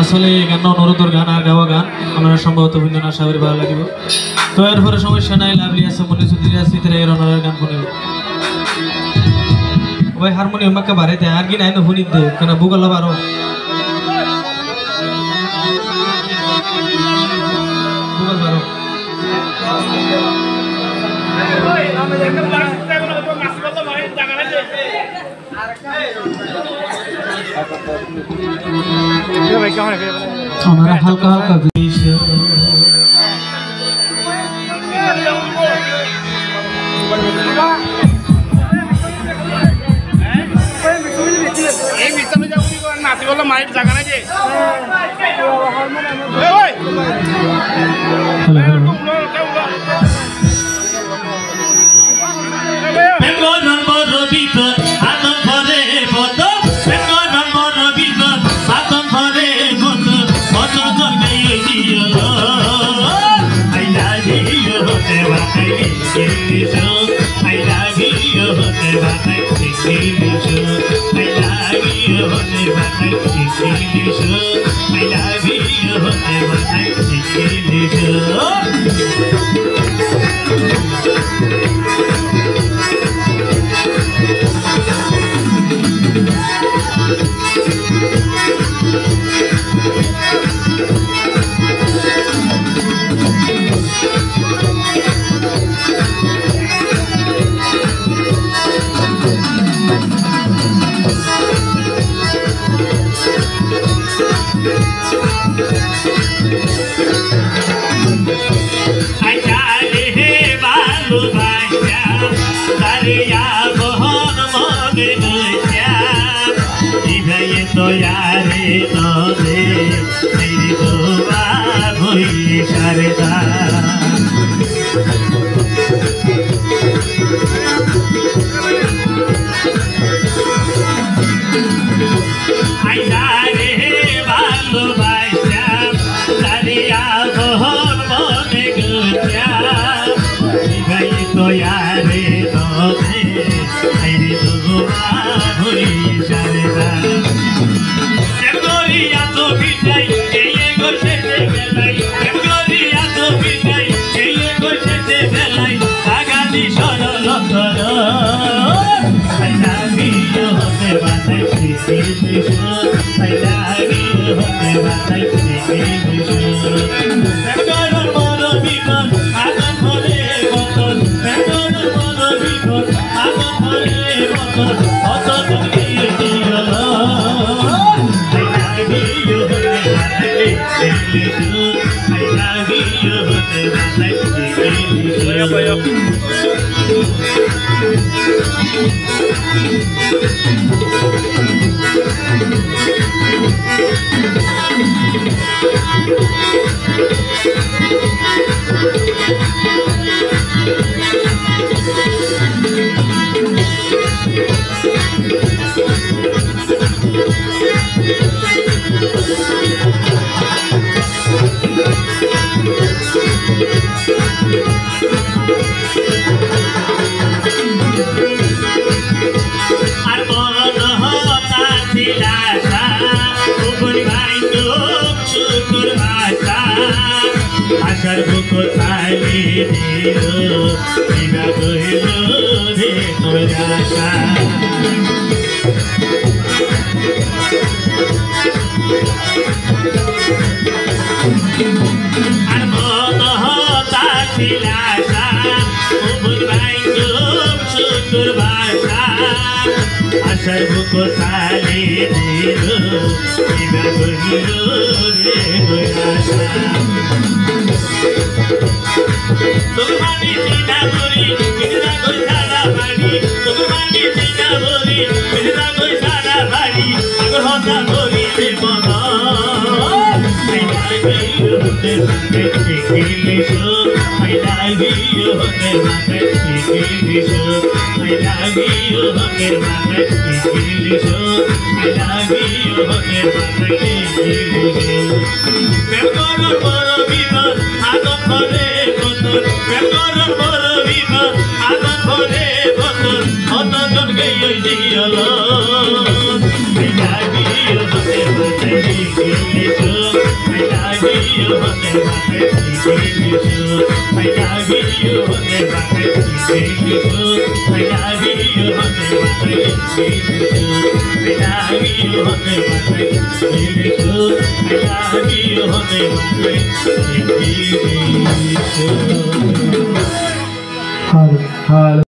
আসলে গান অনুরোধের গান আর গাওয়া গান আমরা সম্ভবত ভিন্ন আশা করি ভালো লাগিব। তো এরপরে সমস্যা নাই, লাভলি আছে, মনে যদি আছে তারা এর ওনার গান শুনিব। ভাই হারমোনিয়াম বাক্কা বাড়াইতে আর কি নাই না শুনি দে কেন বুগাল বারো বুগাল বারো हमारा हल्का हल्का মাইক জায়গা নাই যে I love you, Hallelujah.